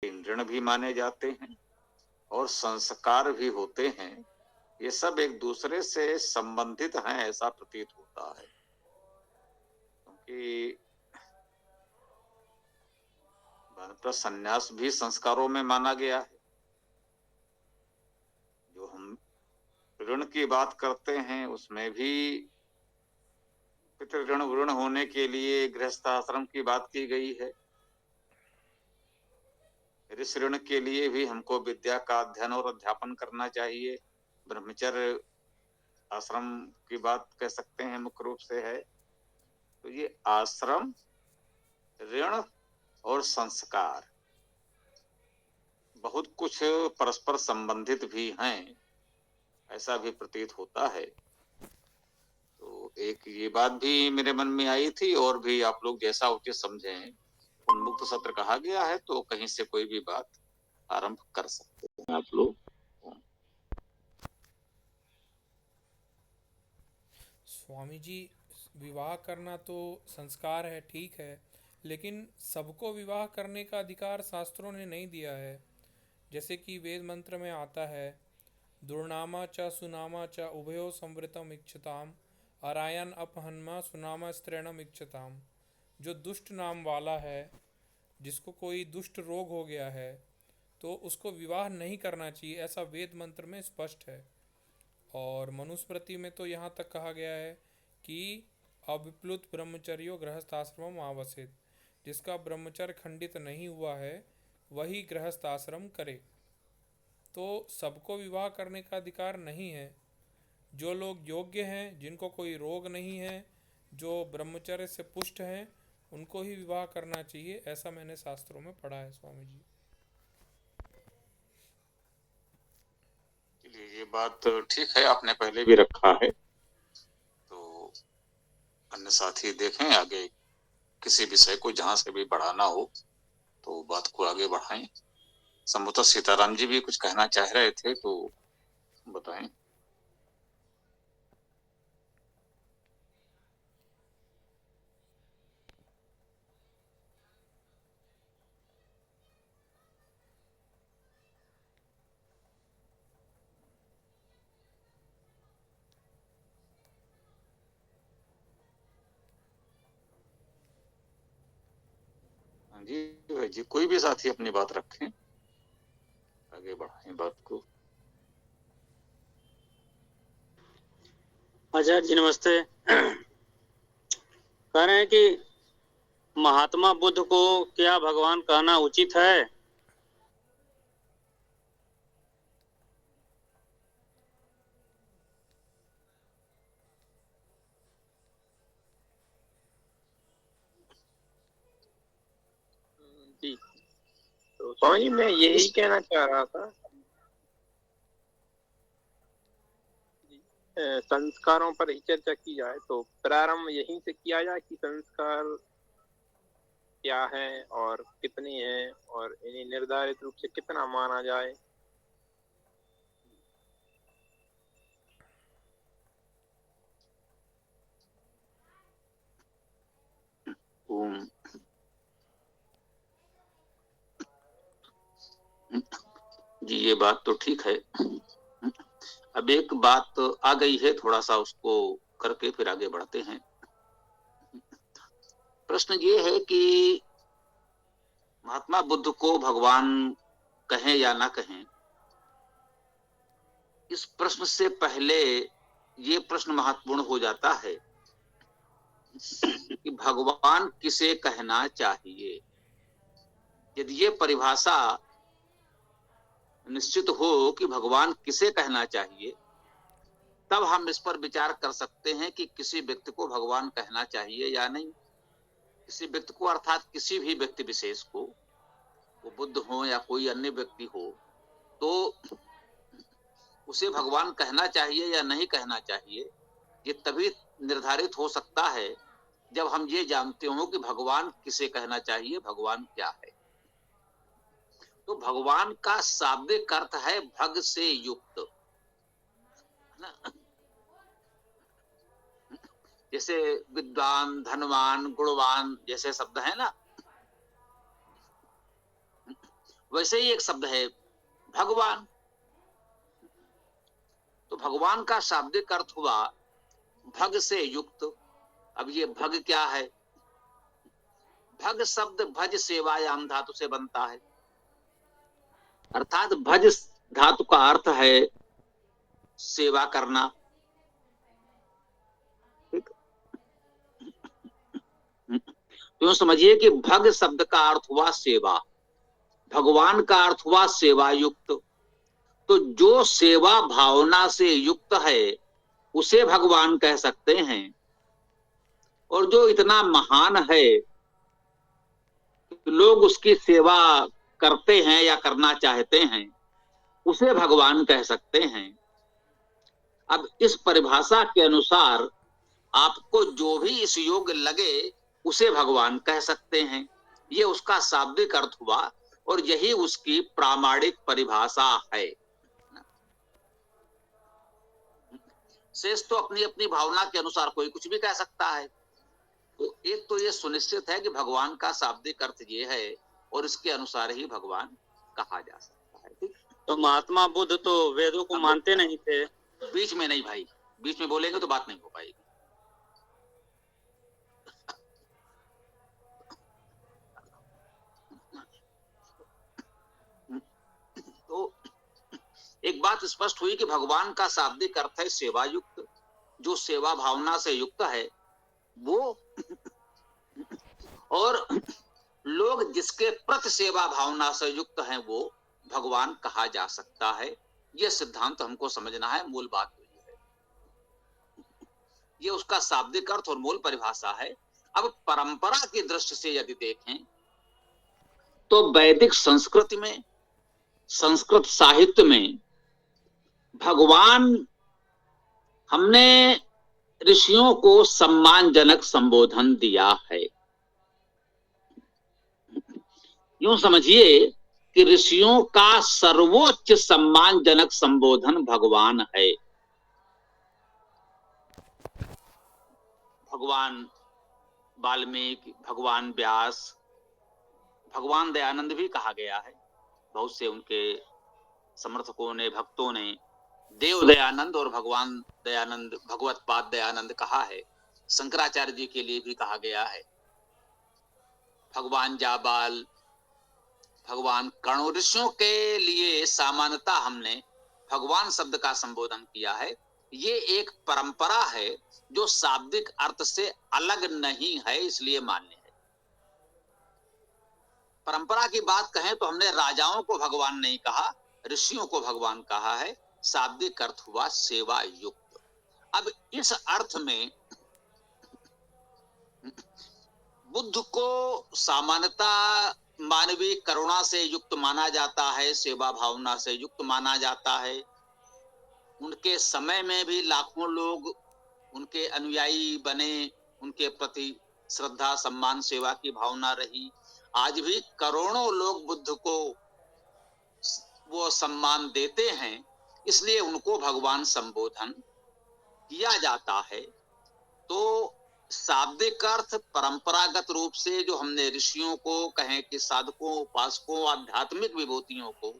ऋण भी माने जाते हैं और संस्कार भी होते हैं। ये सब एक दूसरे से संबंधित हैं ऐसा प्रतीत होता है, क्योंकि वानप्रस्थ संन्यास भी संस्कारों में माना गया है। जो हम ऋण की बात करते हैं उसमें भी पितृ ऋण ऋण होने के लिए गृहस्थाश्रम की बात की गई है। ऋषि ऋण के लिए भी हमको विद्या का अध्ययन और अध्यापन करना चाहिए। ब्रह्मचर्य आश्रम की बात कह सकते हैं मुख्य रूप से है। तो ये आश्रम, ऋण और संस्कार बहुत कुछ परस्पर संबंधित भी हैं, ऐसा भी प्रतीत होता है। तो एक ये बात भी मेरे मन में आई थी, और भी आप लोग जैसा उचित समझें। उन्मुक्त सत्र कहा गया है तो कहीं से कोई भी बात आरंभ कर सकते हैं आप लोग। स्वामी जी, विवाह करना तो संस्कार है, ठीक है, लेकिन सबको विवाह करने का अधिकार शास्त्रों ने नहीं दिया है। जैसे कि वेद मंत्र में आता है, दुर्नामा च सुनामा च उभयो संवृतम इच्छताम, अरायन अपहन्मा सुनामा स्त्रीणम इच्छताम। जो दुष्ट नाम वाला है, जिसको कोई दुष्ट रोग हो गया है, तो उसको विवाह नहीं करना चाहिए, ऐसा वेद मंत्र में स्पष्ट है। और मनुस्मृति में तो यहाँ तक कहा गया है कि अविप्लुत ब्रह्मचर्यो गृहस्थाश्रम आवसित, जिसका ब्रह्मचर्य खंडित नहीं हुआ है वही गृहस्थाश्रम करे। तो सबको विवाह करने का अधिकार नहीं है। जो लोग योग्य हैं, जिनको कोई रोग नहीं है, जो ब्रह्मचर्य से पुष्ट हैं, उनको ही विवाह करना चाहिए, ऐसा मैंने शास्त्रों में पढ़ा है स्वामी जी। ये बात ठीक है, आपने पहले भी रखा है। तो अन्य साथी देखें आगे किसी विषय को जहां से भी बढ़ाना हो तो बात को आगे बढ़ाएं। संभवतः सीताराम जी भी कुछ कहना चाह रहे थे, तो बताएं। हाँ जी भाई जी, कोई भी साथी अपनी बात रखें, आगे बढ़ाएं बात को। आचार्य जी नमस्ते। कह रहे हैं कि महात्मा बुद्ध को क्या भगवान कहना उचित है? जी, तो स्वामी जी मैं यही कहना चाह रहा था, संस्कारों पर ही चर्चा की जाए तो प्रारंभ यहीं से किया जाए कि संस्कार क्या है और कितने हैं और इन्हें निर्धारित रूप से कितना माना जाए। जी ये बात तो ठीक है। अब एक बात आ गई है, थोड़ा सा उसको करके फिर आगे बढ़ते हैं। प्रश्न ये है कि महात्मा बुद्ध को भगवान कहें या ना कहें, इस प्रश्न से पहले ये प्रश्न महत्वपूर्ण हो जाता है कि भगवान किसे कहना चाहिए। यदि ये परिभाषा निश्चित हो कि भगवान किसे कहना चाहिए, तब हम इस पर विचार कर सकते हैं कि किसी व्यक्ति को भगवान कहना चाहिए या नहीं। किसी व्यक्ति को अर्थात किसी भी व्यक्ति विशेष को, वो बुद्ध हो या कोई अन्य व्यक्ति हो, तो उसे भगवान कहना चाहिए या नहीं कहना चाहिए, ये तभी निर्धारित हो सकता है जब हम ये जानते हो कि भगवान किसे कहना चाहिए, भगवान क्या है। तो भगवान का शाब्दिक अर्थ है भग से युक्त, है ना। जैसे विद्वान, धनवान, गुणवान जैसे शब्द है ना, वैसे ही एक शब्द है भगवान। तो भगवान का शाब्दिक अर्थ हुआ भग से युक्त। अब ये भग क्या है? भग शब्द भज सेवायाम धातु से बनता है, अर्थात भज धातु का अर्थ है सेवा करना। ठीक, तो समझिए कि भग शब्द का अर्थ हुआ सेवा, भगवान का अर्थ हुआ सेवा युक्त। तो जो सेवा भावना से युक्त है उसे भगवान कह सकते हैं, और जो इतना महान है लोग उसकी सेवा करते हैं या करना चाहते हैं उसे भगवान कह सकते हैं। अब इस परिभाषा के अनुसार आपको जो भी इस योग्य लगे उसे भगवान कह सकते हैं। ये उसका शाब्दिक अर्थ हुआ और यही उसकी प्रामाणिक परिभाषा है। शेष तो अपनी अपनी भावना के अनुसार कोई कुछ भी कह सकता है। तो एक तो ये सुनिश्चित है कि भगवान का शाब्दिक अर्थ ये है और इसके अनुसार ही भगवान कहा जा सकता है। ठीक, तो महात्मा बुद्ध तो वेदों को मानते नहीं थे। बीच में नहीं भाई, बीच में बोलेंगे तो बात नहीं हो पाएगी। तो एक बात स्पष्ट हुई कि भगवान का शाब्दिक अर्थ है सेवा युक्त। जो सेवा भावना से युक्त है वो और लोग जिसके प्रति सेवा भावना से युक्त हैं वो भगवान कहा जा सकता है। यह सिद्धांत हमको समझना है, मूल बात यही है। ये उसका शाब्दिक अर्थ और मूल परिभाषा है। अब परंपरा की दृष्टि से यदि देखें तो वैदिक संस्कृति में, संस्कृत साहित्य में भगवान हमने ऋषियों को सम्मानजनक संबोधन दिया है। यूं समझिए कि ऋषियों का सर्वोच्च सम्मानजनक संबोधन भगवान है। भगवान वाल्मीकि, भगवान व्यास, भगवान दयानंद भी कहा गया है। बहुत से उनके समर्थकों ने, भक्तों ने देव दयानंद और भगवान दयानंद, भगवत पाद दयानंद कहा है। शंकराचार्य जी के लिए भी कहा गया है। भगवान जाबाल, भगवान कर्ण, ऋषियों के लिए सामान्यता हमने भगवान शब्द का संबोधन किया है। ये एक परंपरा है जो शाब्दिक अर्थ से अलग नहीं है, इसलिए मान्य है। परंपरा की बात कहें तो हमने राजाओं को भगवान नहीं कहा, ऋषियों को भगवान कहा है। शाब्दिक अर्थ हुआ सेवा युक्त। अब इस अर्थ में बुद्ध को सामान्यता मानवीय करुणा से युक्त माना जाता है, सेवा भावना से युक्त माना जाता है। उनके समय में भी लाखों लोग उनके अनुयायी बने, उनके प्रति श्रद्धा, सम्मान, सेवा की भावना रही। आज भी करोड़ों लोग बुद्ध को वो सम्मान देते हैं, इसलिए उनको भगवान संबोधन किया जाता है। तो शाब्दिक अर्थ परंपरागत रूप से जो हमने ऋषियों को, कहें कि साधकों, उपासकों, आध्यात्मिक विभूतियों को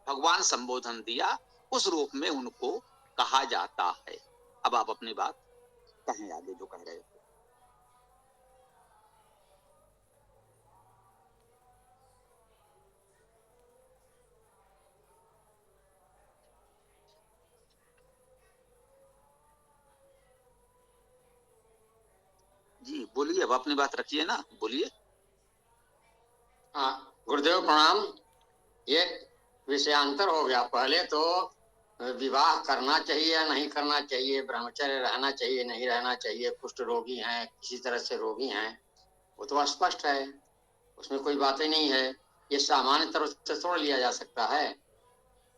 भगवान संबोधन दिया, उस रूप में उनको कहा जाता है। अब आप अपनी बात कहें आगे जो कह रहे थे। जी बोलिए, अब अपनी बात रखिए ना, बोलिए। हाँ गुरुदेव प्रणाम। ये विषयांतर हो गया। पहले तो विवाह करना चाहिए या नहीं करना चाहिए, ब्रह्मचर्य रहना चाहिए नहीं रहना चाहिए, कुष्ठ रोगी हैं, किसी तरह से रोगी हैं, वो तो स्पष्ट है, उसमें कोई बात ही नहीं है। ये सामान्य तरह से छोड़ लिया जा सकता है।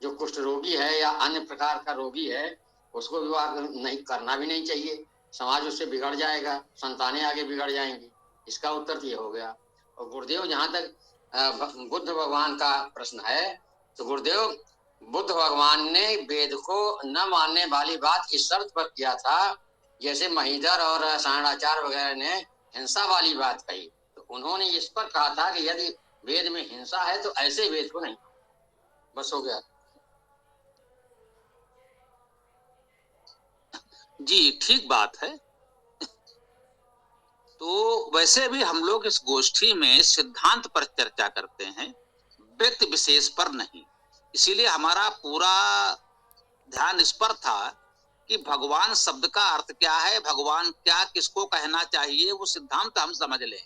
जो कुष्ठ रोगी है या अन्य प्रकार का रोगी है उसको विवाह नहीं करना भी नहीं चाहिए। समाज उससे बिगड़ जाएगा, संतानें आगे बिगड़ जाएंगी। इसका उत्तर तो ये हो गया। और गुरुदेव, जहाँ तक बुद्ध भगवान का प्रश्न है, तो गुरुदेव बुद्ध भगवान ने वेद को न मानने वाली बात इस शर्त पर किया था, जैसे महीधर और सारणाचार्य वगैरह ने हिंसा वाली बात कही, तो उन्होंने इस पर कहा था कि यदि वेद में हिंसा है तो ऐसे वेद को नहीं, बस हो गया। जी ठीक बात है। तो वैसे भी हम लोग इस गोष्ठी में सिद्धांत पर चर्चा करते हैं, व्यक्ति विशेष पर नहीं। इसीलिए हमारा पूरा ध्यान इस पर था कि भगवान शब्द का अर्थ क्या है, भगवान क्या किसको कहना चाहिए, वो सिद्धांत हम समझ लें।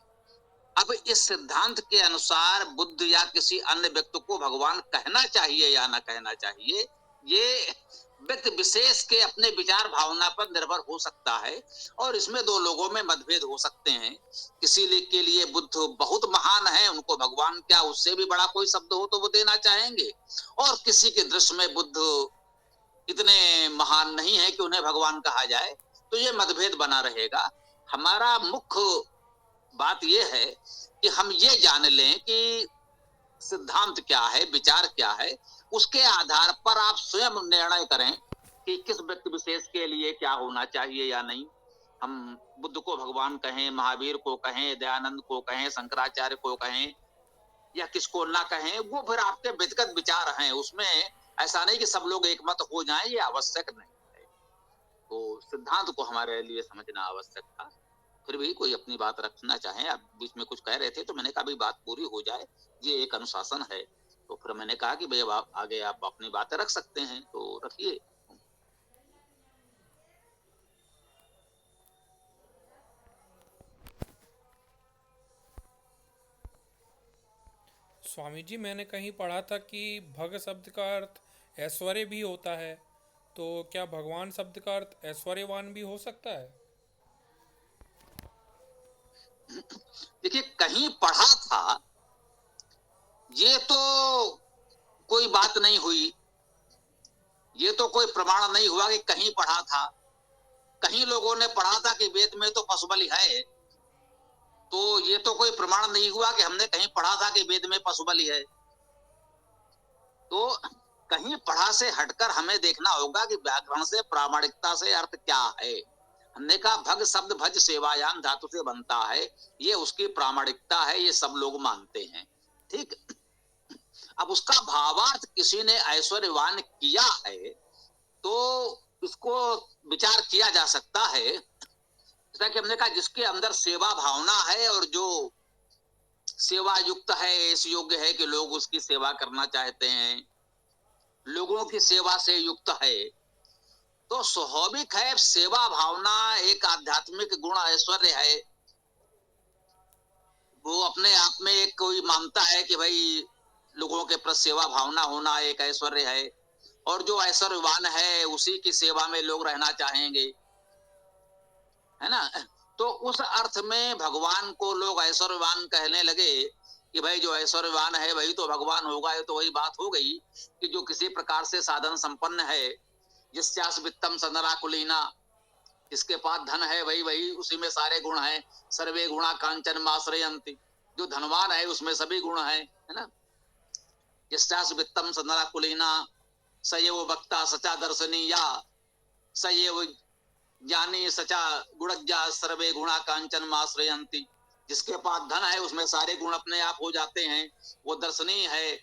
अब इस सिद्धांत के अनुसार बुद्ध या किसी अन्य व्यक्ति को भगवान कहना चाहिए या ना कहना चाहिए, ये व्यक्ति विशेष के अपने विचार भावना पर निर्भर हो सकता है, और इसमें दो लोगों में मतभेद हो सकते हैं। किसी के लिए बुद्ध बहुत महान है, उनको भगवान क्या उससे भी बड़ा कोई शब्द हो तो वो देना चाहेंगे, और किसी के दृष्टि में बुद्ध इतने महान नहीं है कि उन्हें भगवान कहा जाए, तो ये मतभेद बना रहेगा। हमारा मुख्य बात यह है कि हम ये जान लें कि सिद्धांत क्या है, विचार क्या है, उसके आधार पर आप स्वयं निर्णय करें कि किस व्यक्ति विशेष के लिए क्या होना चाहिए या नहीं। हम बुद्ध को भगवान कहें, महावीर को कहें, दयानंद को कहें, शंकराचार्य को कहें, या किसको ना कहें, वो फिर आपके व्यक्तिगत विचार हैं। उसमें ऐसा नहीं कि सब लोग एक मत हो जाएं, ये आवश्यक नहीं है। तो सिद्धांत को हमारे लिए समझना आवश्यक था। फिर भी कोई अपनी बात रखना चाहे, आप बीच में कुछ कह रहे थे तो मैंने कहा भी बात पूरी हो जाए, ये एक अनुशासन है। तो फिर मैंने कहा कि भाई अब आप आगे आप अपनी बातें रख सकते हैं, तो रखिए। स्वामी जी, मैंने कहीं पढ़ा था कि भग शब्द का अर्थ ऐश्वर्य भी होता है, तो क्या भगवान शब्द का अर्थ ऐश्वर्यवान भी हो सकता है? देखिए, कहीं पढ़ा था, ये तो कोई बात नहीं हुई, ये तो कोई प्रमाण नहीं हुआ कि कहीं पढ़ा था। कहीं लोगों ने पढ़ा था कि वेद में तो पशुबलि है, तो ये तो कोई प्रमाण नहीं हुआ कि हमने कहीं पढ़ा था कि वेद में पशुबलि है। तो कहीं पढ़ा से हटकर हमें देखना होगा कि व्याकरण से, प्रामाणिकता से अर्थ क्या है। हमने कहा भग शब्द भज सेवायाम धातु से बनता है, ये उसकी प्रामाणिकता है, ये सब लोग मानते हैं। ठीक। अब उसका भावार्थ किसी ने ऐश्वर्यवान किया है तो इसको विचार किया जा सकता है। जैसा कि हमने कहा, जिसके अंदर सेवा भावना है और जो सेवा युक्त है, इस योग्य है कि लोग उसकी सेवा करना चाहते हैं, लोगों की सेवा से युक्त है, तो स्वाभाविक है सेवा भावना एक आध्यात्मिक गुण ऐश्वर्य है। वो अपने आप में एक कोई मानता है कि भाई लोगों के प्रति सेवा भावना होना एक ऐश्वर्य है, और जो ऐश्वर्यवान है उसी की सेवा में लोग रहना चाहेंगे, है ना। तो उस अर्थ में भगवान को लोग ऐश्वर्यवान कहने लगे कि भाई जो ऐश्वर्यवान है वही तो भगवान होगा। ये तो वही बात हो गई कि जो किसी प्रकार से साधन संपन्न है, जिस्यास वित्तम सनरा कुलीना, जिसके पास धन है वही वही उसी में सारे गुण हैं। सर्वे गुणा कांचन माश्रयन्ति, जो धनवान है उसमें सभी गुण है ना। जिस्यास वित्तम सनरा कुलीना, सयव वक्ता सचा दर्शनीया, सयव ज्ञानी सचा गुणज्ञा सर्वे गुणा कांचन माश्रयन्ति। जिसके पास धन है उसमें सारे गुण अपने आप हो जाते हैं, वो दर्शनीय है,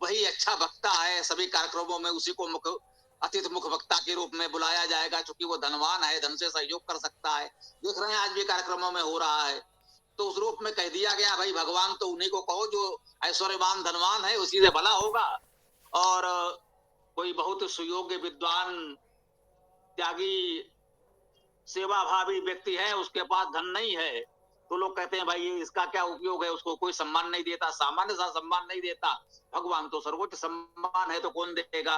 वही अच्छा वक्ता है। सभी कार्यक्रमों में उसी को मुख्य अतिथि मुख्य वक्ता के रूप में बुलाया जाएगा, क्योंकि वो धनवान है, धन से सहयोग कर सकता है। देख रहे हैं आज भी कार्यक्रमों में हो रहा है। तो उस रूप में कह दिया गया भाई भगवान तो उन्हीं को कहो जो ऐश्वर्यवान धनवान है, उसी से भला होगा। और कोई बहुत सुयोग्य विद्वान त्यागी सेवा भावी व्यक्ति है, उसके पास धन नहीं है, तो लोग कहते हैं भाई इसका क्या उपयोग है, उसको कोई सम्मान नहीं देता, सामान्य सा सम्मान नहीं देता। भगवान तो सर्वोच्च सम्मान है, तो कौन देगा।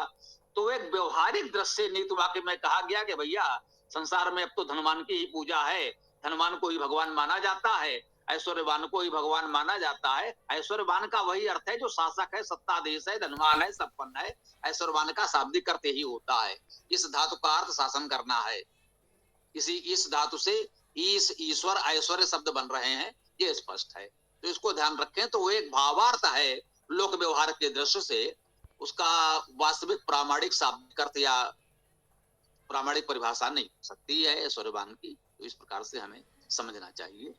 तो एक व्यवहारिक दृष्टि नीति वाक्य में कहा गया कि भैया संसार में अब तो धनवान की ही पूजा है, धनवान को ही भगवान माना जाता है, ऐश्वर्यवान को ही भगवान माना जाता है। ऐश्वर्यवान का वही अर्थ है जो शासक है, सत्ताधीश है, धनवान है, संपन्न है। ऐश्वर्यवान का शाब्दिक अर्थ ही होता है, इस धातु का अर्थ शासन करना है। इस धातु से ईश्वर ऐश्वर्य शब्द बन रहे हैं, ये स्पष्ट है। तो इसको ध्यान रखें। तो वो एक भावार्थ है, लोक व्यवहार के दृश्य से उसका वास्तविक प्रामाणिक शाब्दिक अर्थ या प्रामाणिक परिभाषा नहीं हो सकती है ऐश्वर्यवान की। तो इस प्रकार से हमें समझना चाहिए।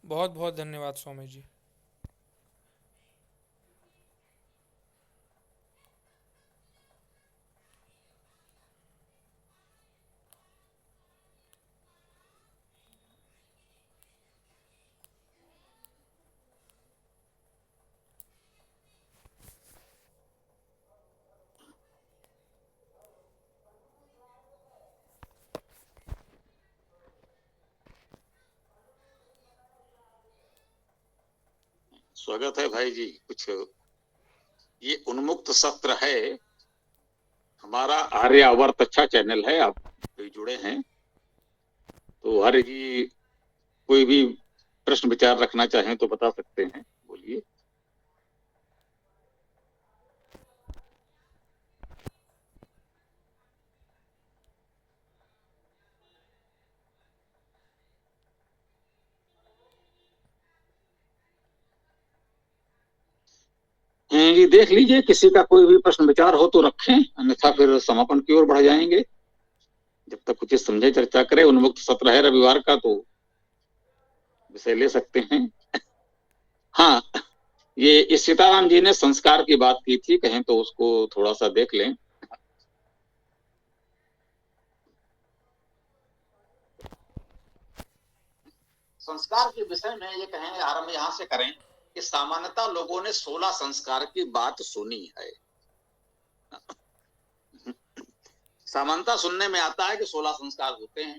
बहुत बहुत धन्यवाद स्वामी जी। स्वागत है भाई जी। कुछ ये उन्मुक्त सत्र है, हमारा आर्यावर्त अच्छा चैनल है, आप भी जुड़े हैं तो आर्य जी कोई भी प्रश्न विचार रखना चाहें तो बता सकते हैं, बोलिए। जी देख लीजिए, किसी का कोई भी प्रश्न विचार हो तो रखें, अन्यथा फिर समापन की ओर बढ़ जाएंगे। जब तक उचित समझे चर्चा करें। उन्मुक्त सत्र है रविवार का, तो विषय ले सकते हैं। हाँ, ये सीताराम जी ने संस्कार की बात की थी, कहें तो उसको थोड़ा सा देख लें। संस्कार के विषय में ये कहें, आरंभ यहां से करें कि सामान्यतः लोगों ने 16 संस्कार की बात सुनी है। सामान्यतः सुनने में आता है कि 16 संस्कार होते हैं।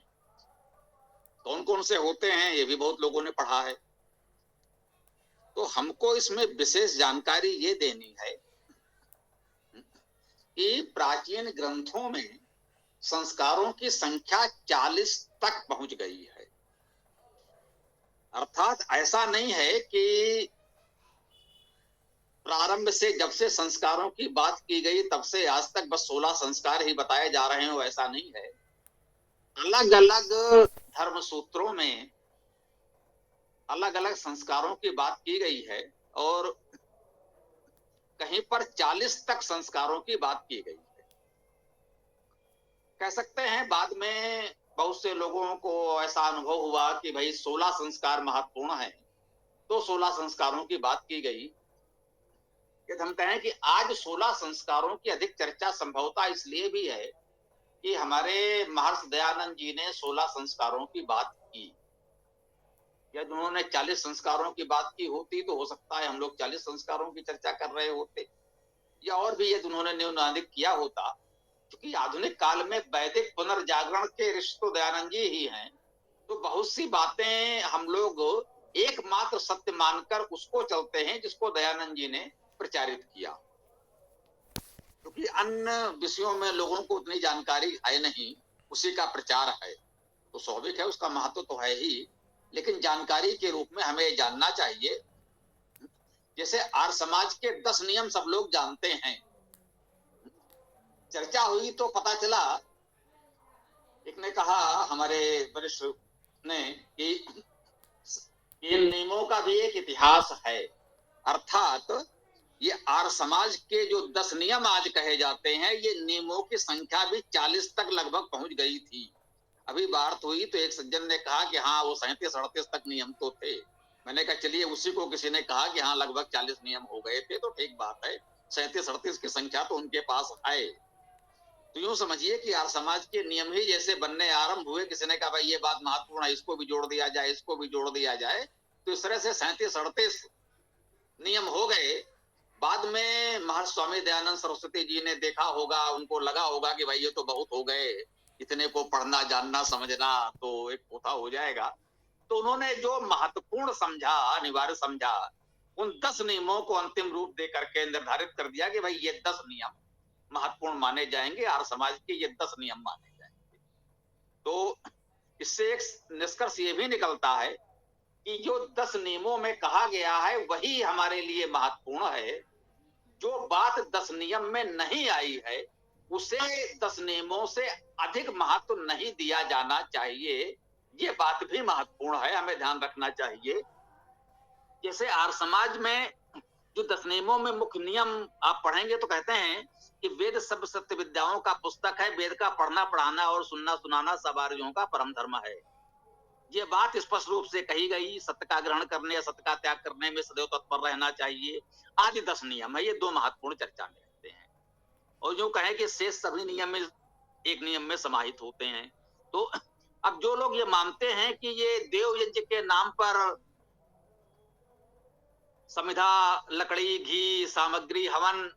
कौन कौन से होते हैं ये भी बहुत लोगों ने पढ़ा है। तो हमको इसमें विशेष जानकारी ये देनी है कि प्राचीन ग्रंथों में संस्कारों की संख्या 40 तक पहुंच गई है। अर्थात ऐसा नहीं है कि प्रारंभ से जब से संस्कारों की बात की गई तब से आज तक बस 16 संस्कार ही बताए जा रहे हो, ऐसा नहीं है। अलग अलग धर्म सूत्रों में अलग अलग संस्कारों की बात की गई है और कहीं पर 40 तक संस्कारों की बात की गई है। कह सकते हैं बाद में बहुत से लोगों को ऐसा अनुभव हुआ कि भाई 16 संस्कार महत्वपूर्ण हैं, तो 16 संस्कारों की बात की गई। यदि हम कहें कि आज 16 संस्कारों की अधिक चर्चा संभवतः इसलिए भी है कि हमारे महर्षि दयानंद जी ने 16 संस्कारों की बात की। यदि उन्होंने 40 संस्कारों की बात की होती तो हो सकता है हम लोग 40 संस्कारों की चर्चा कर रहे होते, या और भी यदि उन्होंने न्यूनाधिक किया होता। क्योंकि आधुनिक काल में वैदिक पुनर्जागरण के ऋषि तो दयानंद जी ही हैं, तो बहुत सी बातें हम लोग एकमात्र सत्य मानकर उसको चलते हैं जिसको दयानंद जी ने प्रचारित किया। क्योंकि अन्य विषयों में लोगों को उतनी जानकारी है नहीं, उसी का प्रचार है, तो स्वाभाविक है उसका महत्व तो है ही, लेकिन जानकारी के रूप में हमें जानना चाहिए। जैसे आर्य समाज के 10 नियम सब लोग जानते हैं। चर्चा हुई तो पता चला, एक ने कहा हमारे वरिष्ठ ने कि इन नियमों का भी एक इतिहास है। अर्थात ये आर्य समाज के जो 10 नियम आज कहे जाते हैं, ये नियमों की संख्या भी 40 तक लगभग पहुंच गई थी। अभी बात हुई तो एक सज्जन ने कहा कि हाँ वो 37-38 तक नियम तो थे। मैंने कहा चलिए, उसी को किसी ने कहा कि हाँ लगभग 40 नियम हो गए थे, तो ठीक बात है, 37-38 की संख्या तो उनके पास है। तो यूं समझिए कि आर्य समाज के नियम ही जैसे बनने आरंभ हुए, किसी ने कहा भाई ये बात महत्वपूर्ण है, इसको भी जोड़ दिया जाए, इसको भी जोड़ दिया जाए, तो इस तरह से 37-38 नियम हो गए। बाद में महर्षि स्वामी दयानंद सरस्वती जी ने देखा होगा, उनको लगा होगा कि भाई ये तो बहुत हो गए, इतने को पढ़ना जानना समझना तो एक पोथा हो जाएगा। तो उन्होंने जो महत्वपूर्ण समझा, अनिवार्य समझा, उन 10 नियमों को अंतिम रूप दे करके निर्धारित कर दिया कि भाई ये 10 नियम महत्वपूर्ण माने जाएंगे, आर्य समाज के ये 10 नियम माने जाएंगे। तो इससे एक निष्कर्ष ये भी निकलता है कि जो 10 नियमों में कहा गया है वही हमारे लिए महत्वपूर्ण है। जो बात 10 नियम में नहीं आई है उसे 10 नियमों से अधिक महत्व नहीं दिया जाना चाहिए, ये बात भी महत्वपूर्ण है, हमें ध्यान रखना चाहिए। जैसे आर्य समाज में जो 10 नियमों में मुख्य नियम आप पढ़ेंगे तो कहते हैं कि वेद सब सत्य विद्याओं का पुस्तक है, वेद का पढ़ना पढ़ाना और सुनना सुनाना सब आर्यों का परम धर्म है। ये बात स्पष्ट रूप से कही गई। सत्य का ग्रहण करने या सत्य का त्याग करने में सदैव तत्पर रहना चाहिए, आदि 10 नियम है। ये 2 महत्वपूर्ण चर्चा में रहते हैं, और जो कहें कि शेष सभी नियम में एक नियम में समाहित होते हैं। तो अब जो लोग ये मानते हैं कि ये देव यज्ञ के नाम पर समिधा, लकड़ी, घी, सामग्री, हवन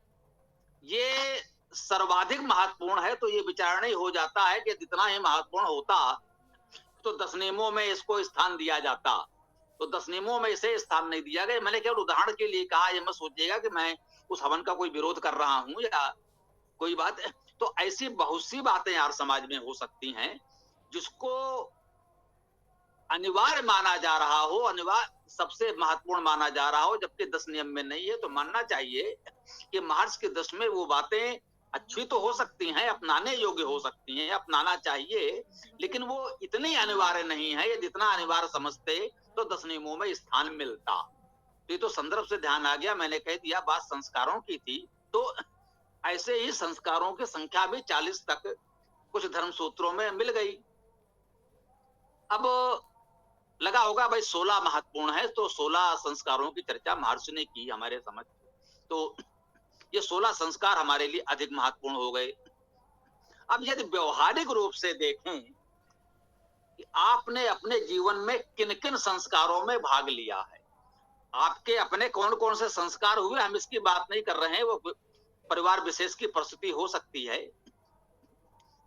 ये सर्वाधिक महत्वपूर्ण है, तो ये विचारणीय हो जाता है कि जितना ही महत्वपूर्ण होता तो 10 नियमों में इसको स्थान दिया जाता। तो 10 नियमों में इसे स्थान नहीं दिया गया। मैंने केवल उदाहरण के लिए कहा, ये मत सोचिएगा कि मैं उस हवन का कोई विरोध कर रहा हूं या कोई बात। तो ऐसी बहुत सी बातें यार समाज में हो सकती हैं जिसको अनिवार्य माना जा रहा हो, अनिवार्य सबसे महत्वपूर्ण माना जा रहा हो, जबकि 10 नियम में नहीं है। तो मानना चाहिए कि महर्षि के 10 में वो बातें अच्छी तो हो सकती हैं, अपनाने योग्य हो सकती हैं, अपनाना चाहिए, लेकिन वो इतनी अनिवार्य नहीं है। ये जितना अनिवार्य समझते तो 10 नियमों में स्थान मिलता। तो ये तो संदर्भ से ध्यान आ गया, मैंने कह दिया बात संस्कारों की थी। तो ऐसे ही संस्कारों की संख्या भी 40 तक कुछ धर्म सूत्रों में मिल गई। अब लगा होगा भाई 16 महत्वपूर्ण है, तो 16 संस्कारों की चर्चा महर्षि ने की हमारे समझ। तो ये 16 संस्कार हमारे लिए अधिक महत्वपूर्ण हो गए। अब यदि व्यवहारिक रूप से देखें कि आपने अपने जीवन में किन किन संस्कारों में भाग लिया है, आपके अपने कौन कौन से संस्कार हुए, हम इसकी बात नहीं कर रहे हैं, वो परिवार विशेष की परिस्थिति हो सकती है।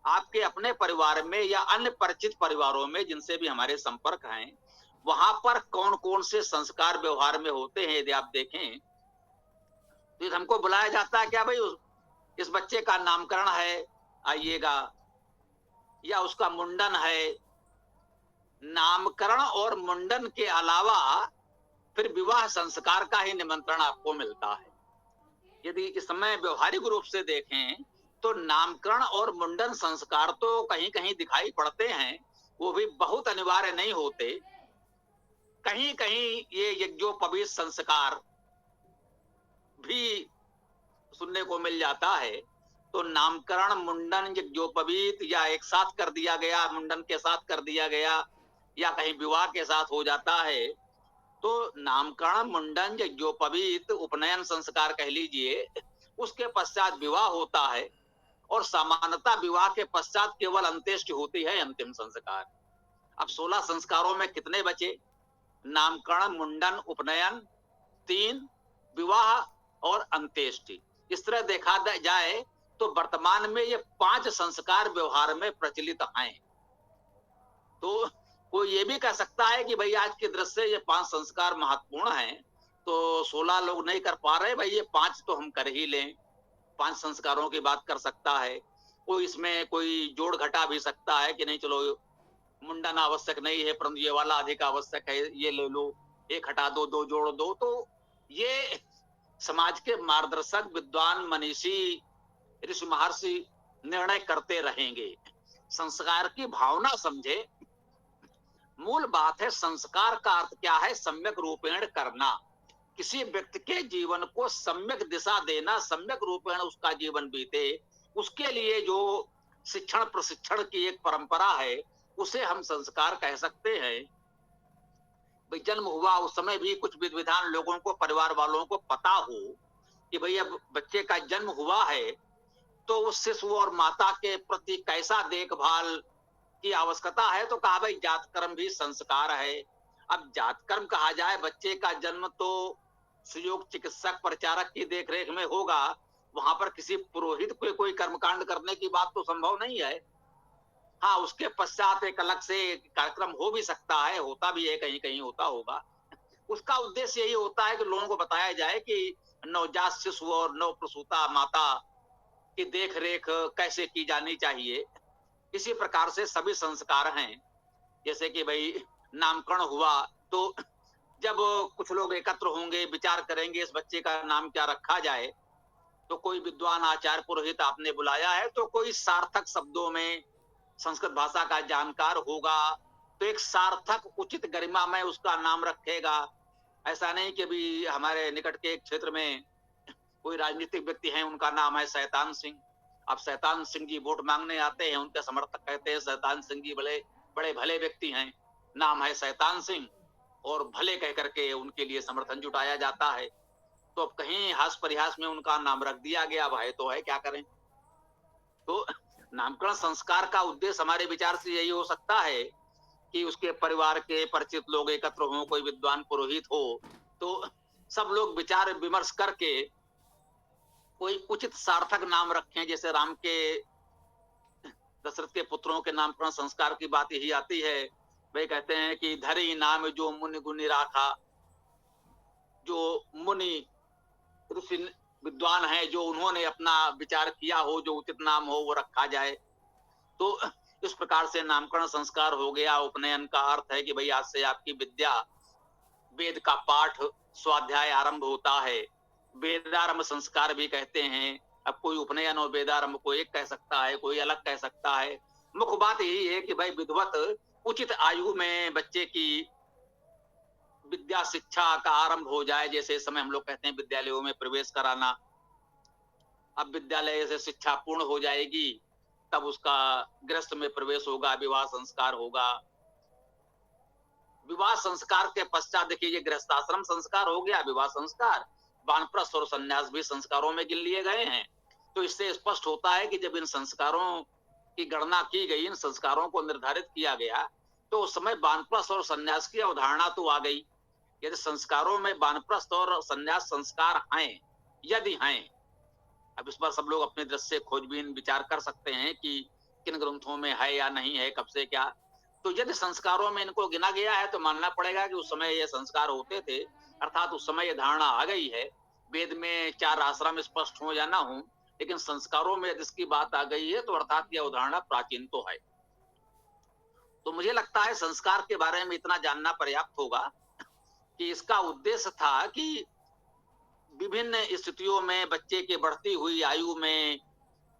आपके अपने परिवार में या अन्य परिचित परिवारों में जिनसे भी हमारे संपर्क हैं, वहां पर कौन कौन से संस्कार व्यवहार में होते हैं यदि आप देखें, तो हमको बुलाया जाता है क्या भाई इस बच्चे का नामकरण है, आइएगा, या उसका मुंडन है। नामकरण और मुंडन के अलावा फिर विवाह संस्कार का ही निमंत्रण आपको मिलता है। यदि इस समय व्यवहारिक रूप से देखें तो नामकरण और मुंडन संस्कार तो कहीं कहीं दिखाई पड़ते हैं, वो भी बहुत अनिवार्य नहीं होते। कहीं कहीं ये यज्ञोपवीत संस्कार भी सुनने को मिल जाता है। तो नामकरण, मुंडन, यज्ञोपवीत या एक साथ कर दिया गया, मुंडन के साथ कर दिया गया, या कहीं विवाह के साथ हो जाता है। तो नामकरण, मुंडन, यज्ञोपवीत, उपनयन संस्कार कह लीजिए, उसके पश्चात विवाह होता है, और सामान्यतः विवाह के पश्चात केवल अंत्येष्टि होती है, अंतिम संस्कार। अब 16 संस्कारों में कितने बचे? नामकरण, मुंडन, उपनयन 3, विवाह और अंत्येष्टि। इस तरह देखा जाए तो वर्तमान में ये 5 संस्कार व्यवहार में प्रचलित हैं। तो कोई ये भी कह सकता है कि भाई आज की दृष्टि से ये 5 संस्कार महत्वपूर्ण हैं, तो 16 लोग नहीं कर पा रहे, भाई ये 5 तो हम कर ही लें। 5 संस्कारों की बात कर सकता है कोई, इसमें कोई जोड़ घटा भी सकता है कि नहीं चलो मुंडन आवश्यक नहीं है परंतु ये वाला अधिक आवश्यक है, ये ले लो, एक हटा दो, 2 जोड़ दो। तो ये समाज के मार्गदर्शक, विद्वान, मनीषी, ऋषि, महर्षि निर्णय करते रहेंगे। संस्कार की भावना समझे, मूल बात है संस्कार का अर्थ क्या है? सम्यक रूपेण करना, किसी व्यक्ति के जीवन को सम्यक दिशा देना, सम्यक रूपेण उसका जीवन बीते, उसके लिए जो शिक्षण प्रशिक्षण की एक परंपरा है, उसे हम संस्कार कह सकते हैं। भाई जन्म हुआ उस समय भी कुछ विधि विधान लोगों को, परिवार वालों को पता हो कि भाई अब बच्चे का जन्म हुआ है, तो उस शिशु और माता के प्रति कैसा देखभाल की आवश्यकता है, तो कहा भाई जातकर्म भी संस्कार है। अब जातकर्म कहा जाए, बच्चे का जन्म तो सुयोग चिकित्सक परिचारक की देखरेख में होगा, वहां पर किसी पुरोहित को कोई कर्मकांड करने की बात तो संभव नहीं है। हाँ, उसके पश्चात एक अलग से कार्यक्रम हो भी सकता है, होता भी है, कहीं कहीं होता होगा। उसका उद्देश्य यही होता है कि लोगों को बताया जाए कि नवजात शिशु और नव प्रसूता माता की देख रेख कैसे की जानी चाहिए। इसी प्रकार से सभी संस्कार हैं, जैसे कि भाई नामकरण हुआ तो जब कुछ लोग एकत्र होंगे, विचार करेंगे इस बच्चे का नाम क्या रखा जाए, तो कोई विद्वान आचार्य पुरोहित आपने बुलाया है, तो कोई सार्थक शब्दों में संस्कृत भाषा का जानकार होगा, तो एक सार्थक उचित गरिमा में उसका नाम रखेगा। ऐसा नहीं कि भी हमारे निकट के एक क्षेत्र में कोई राजनीतिक व्यक्ति हैं, उनका नाम है शैतान सिंह। अब शैतान सिंह जी वोट मांगने आते हैं, उनके समर्थक कहते हैं शैतान सिंह जी बड़े भले व्यक्ति हैं, नाम है शैतान सिंह, और भले कह करके उनके लिए समर्थन जुटाया जाता है। तो अब कहीं हास परिहास में उनका नाम रख दिया गया, अब है तो है, क्या करें। तो नामकरण संस्कार का उद्देश्य हमारे विचार से यही हो सकता है कि उसके परिवार के परिचित लोग एकत्र हों, कोई विद्वान पुरोहित हो, तो सब लोग विचार विमर्श करके कोई उचित सार्थक नाम रखें। जैसे राम के, दशरथ के पुत्रों के नामकरण संस्कार की बात यही आती है, वे कहते हैं कि धरी नाम जो मुनि गुनि राखा, जो मुनि ऋषि विद्वान है, जो उन्होंने अपना विचार किया हो, जो उचित नाम हो वो रखा जाए। तो इस प्रकार से नामकरण संस्कार हो गया। उपनयन का अर्थ है कि भाई आज से आपकी विद्या, वेद का पाठ स्वाध्याय आरंभ होता है। वेदारंभ संस्कार भी कहते हैं। अब कोई उपनयन और वेदारंभ को एक कह सकता है, कोई अलग कह सकता है। मुख्य बात यही है कि भाई विधिवत उचित आयु में बच्चे की विद्या शिक्षा का आरंभ हो जाए। जैसे इस समय हम लोग कहते हैं विद्यालयों में प्रवेश कराना। अब विद्यालय से शिक्षा पूर्ण हो जाएगी, तब उसका गृहस्थ में प्रवेश होगा, विवाह संस्कार होगा। विवाह संस्कार के पश्चात देखिए ये गृहस्थाश्रम संस्कार हो गया, विवाह संस्कार, वानप्रस्थ और संन्यास भी संस्कारों में गिन लिए गए हैं। तो इससे स्पष्ट होता है कि जब इन संस्कारों की गणना की गई, इन संस्कारों को निर्धारित किया गया, तो उस समय वानप्रस्थ और संन्यास की अवधारणा तो आ गई। यदि संस्कारों में वानप्रस्थ और संन्यास संस्कार हैं, यदि हैं, अब इस पर सब लोग अपने दृष्टि से खोजबीन विचार कर सकते हैं कि किन ग्रंथों में है या नहीं है, कब से क्या। तो यदि संस्कारों में इनको गिना गया है तो मानना पड़ेगा कि उस समय ये संस्कार होते थे, अर्थात उस समय ये धारणा आ गई है। वेद में 4 आश्रम स्पष्ट हो या ना हो, लेकिन संस्कारों में यदि इसकी बात आ गई है तो अर्थात यह उदाहरण प्राचीन तो है। तो मुझे लगता है संस्कार के बारे में इतना जानना पर्याप्त होगा कि इसका उद्देश्य था कि विभिन्न स्थितियों में बच्चे की बढ़ती हुई आयु में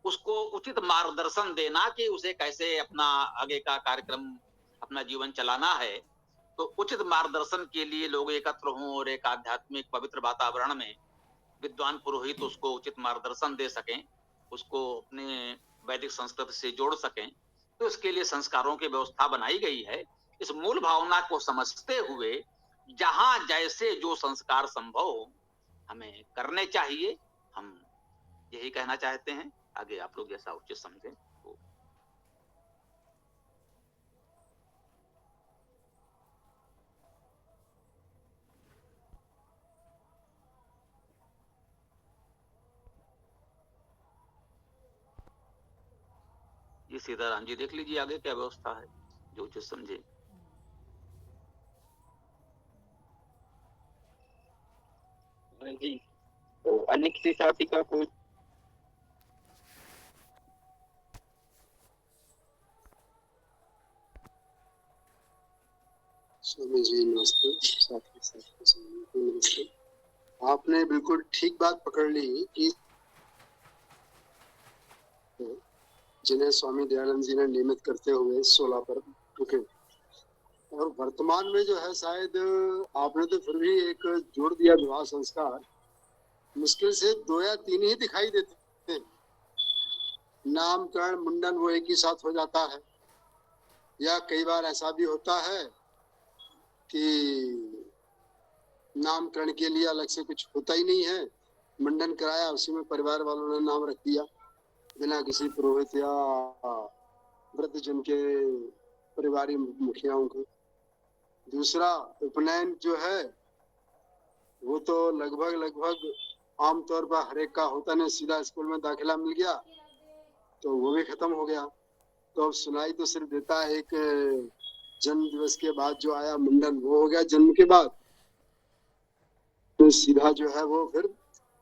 उसको उचित मार्गदर्शन देना कि उसे कैसे अपना आगे का कार्यक्रम, अपना जीवन चलाना है। तो उचित मार्गदर्शन के लिए लोग एकत्र हों और एक आध्यात्मिक पवित्र वातावरण में विद्वान पुरोहित उसको उचित मार्गदर्शन दे सकें, उसको अपने वैदिक संस्कृति से जोड़ सकें। तो इसके लिए संस्कारों की व्यवस्था बनाई गई है। इस मूल भावना को समझते हुए जहां जैसे जो संस्कार संभव हो हमें करने चाहिए, हम यही कहना चाहते हैं। आगे आप लोग जैसा उचित समझें। ये सीताराम जी देख लीजिए आगे क्या व्यवस्था है, जो उचित समझे। जी, तो अन्य किसी साथी का कोई? स्वामी जी नमस्ते। नमस्ते। आपने बिल्कुल ठीक बात पकड़ ली कि जिन्हें स्वामी दयानंद जी ने नियमित करते हुए 16 पर रुके, और वर्तमान में जो है शायद आपने तो फिर भी एक जोड़ दिया विवाह संस्कार, मुश्किल से 2 या 3 ही दिखाई देते हैं। नामकरण मुंडन वो एक ही साथ हो जाता है, या कई बार ऐसा भी होता है कि नामकरण के लिए अलग से कुछ होता ही नहीं है, मुंडन कराया उसी में परिवार वालों ने नाम रख दिया बिना किसी पुरोहित या वृद्धजन के, परिवारिक मुखियाओं को। दूसरा उपनयन जो है वो तो लगभग आमतौर पर हर एक का होता नहीं, सीधा स्कूल में दाखिला मिल गया तो वो भी खत्म हो गया। तो अब सुनाई तो सिर्फ देता है एक जन्म दिवस के बाद जो आया मुंडन, वो हो गया जन्म के बाद, तो सीधा जो है वो फिर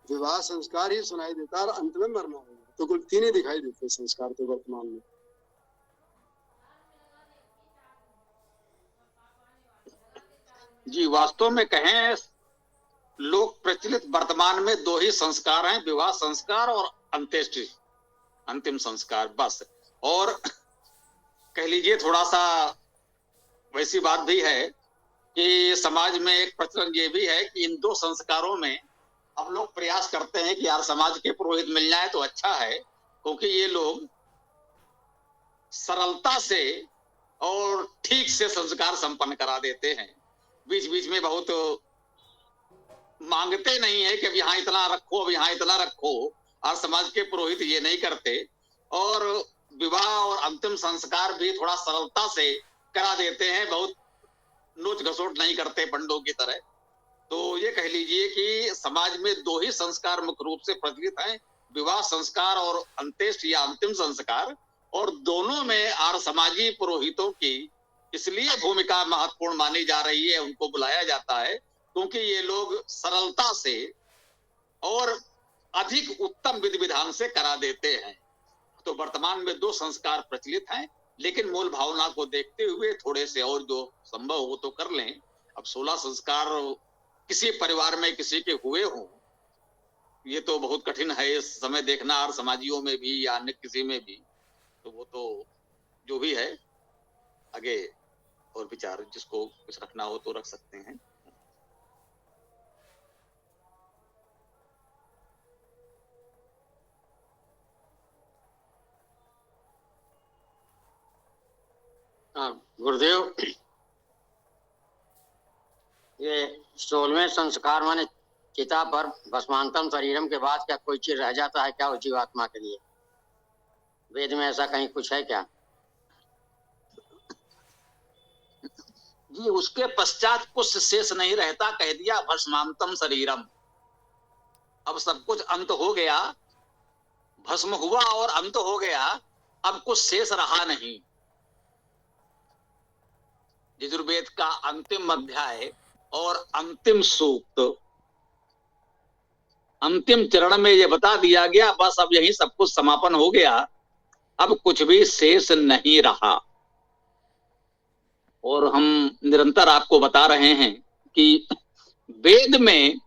विवाह संस्कार ही सुनाई देता है और अंत में मरना होगा। तो कुल 3 ही दिखाई देते संस्कार तो वर्तमान में। जी, वास्तव में कहें लोक प्रचलित वर्तमान में 2 ही संस्कार हैं, विवाह संस्कार और अंत्येष्टि, अंतिम संस्कार, बस। और कह लीजिए थोड़ा सा वैसी बात भी है कि समाज में एक प्रचलन ये भी है कि इन 2 संस्कारों में हम लोग प्रयास करते हैं कि यार समाज के पुरोहित मिल जाए तो अच्छा है, क्योंकि ये लोग सरलता से और ठीक से संस्कार संपन्न करा देते हैं। बीच बीच में बहुत मांगते नहीं है कि अब यहाँ इतना रखो, अब यहाँ इतना रखो, और समाज के पुरोहित ये नहीं करते। और विवाह और अंतिम संस्कार भी थोड़ा सरलता से करा देते हैं, बहुत नोच घसोट नहीं करते पंडों की तरह। तो ये कह लीजिए कि समाज में 2 ही संस्कार मुख्य रूप से प्रचलित हैं, विवाह संस्कार और अंत्येष्टि या अंतिम संस्कार। और दोनों में आर्य समाजी पुरोहितों की इसलिए भूमिका महत्वपूर्ण मानी जा रही है, उनको बुलाया जाता है, क्योंकि ये लोग सरलता से और अधिक उत्तम विधि विधान से करा देते हैं। तो वर्तमान में 2 संस्कार प्रचलित हैं, लेकिन मूल भावना को देखते हुए थोड़े से और जो संभव हो तो कर लें। अब 16 संस्कार किसी परिवार में किसी के हुए हों, ये तो बहुत कठिन है इस समय देखना, और समाजियों में भी या अन्य किसी में भी। तो वो तो जो भी है, आगे और विचार जिसको कुछ रखना हो तो रख सकते हैं। गुरुदेव, ये 16वें संस्कार माने चिता पर भस्मांतम शरीरम के बाद क्या कोई चीज रह जाता है क्या उस जीवात्मा के लिए? वेद में ऐसा कहीं कुछ है क्या? जी, उसके पश्चात कुछ शेष नहीं रहता, कह दिया भस्मांतम शरीरम। अब सब कुछ अंत हो गया, भस्म हुआ और अंत हो गया, अब कुछ शेष रहा नहीं। यजुर्वेद का अंतिम अध्याय और अंतिम सूक्त, अंतिम चरण में यह बता दिया गया, बस अब यही सब कुछ समापन हो गया, अब कुछ भी शेष नहीं रहा। और हम निरंतर आपको बता रहे हैं कि वेद में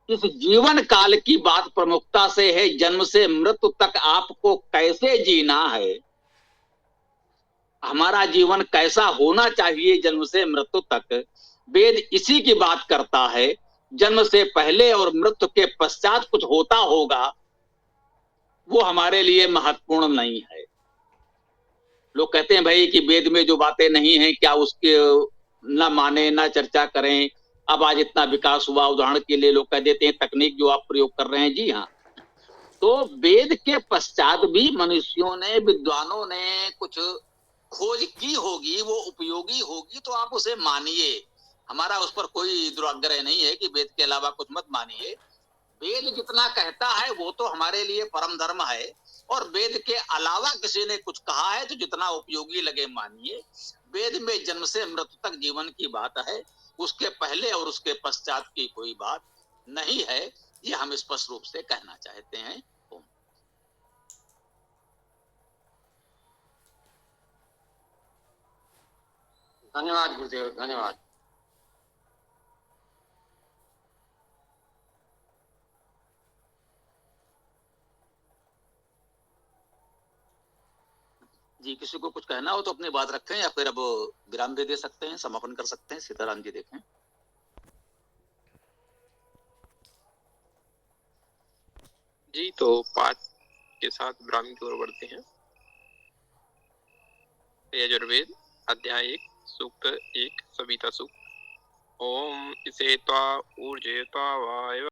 इस जीवन काल की बात प्रमुखता से है। जन्म से मृत्यु तक आपको कैसे जीना है, हमारा जीवन कैसा होना चाहिए जन्म से मृत्यु तक, वेद इसी की बात करता है। जन्म से पहले और मृत्यु के पश्चात कुछ होता होगा, वो हमारे लिए महत्वपूर्ण नहीं है। लोग कहते हैं भाई कि वेद में जो बातें नहीं है क्या उसके ना माने ना चर्चा करें। अब आज इतना विकास हुआ, उदाहरण के लिए लोग कह देते हैं तकनीक जो आप प्रयोग कर रहे हैं, जी हाँ, तो वेद के पश्चात भी मनुष्यों ने, विद्वानों ने कुछ खोज की होगी, वो उपयोगी होगी, तो आप उसे मानिए। हमारा उस पर कोई दुराग्रह नहीं है कि वेद के अलावा कुछ मत मानिए। वेद जितना कहता है वो तो हमारे लिए परम धर्म है, और वेद के अलावा किसी ने कुछ कहा है तो जितना उपयोगी लगे मानिए। वेद में जन्म से मृत्यु तक जीवन की बात है, उसके पहले और उसके पश्चात की कोई बात नहीं है, ये हम स्पष्ट रूप से कहना चाहते हैं। धन्यवाद गुरुदेव, धन्यवाद। जी, किसी को कुछ कहना हो तो अपनी बात रखें, या फिर अब विराम दे सकते हैं, समापन कर सकते हैं। सीताराम जी देखें। जी, तो 5 के साथ विराम की ओर बढ़ते हैं। यजुर्वेद अध्याय 1 सूक्त 1 सविता सूक्त। ओम इसे त्वा ऊर्जे त्वा वाय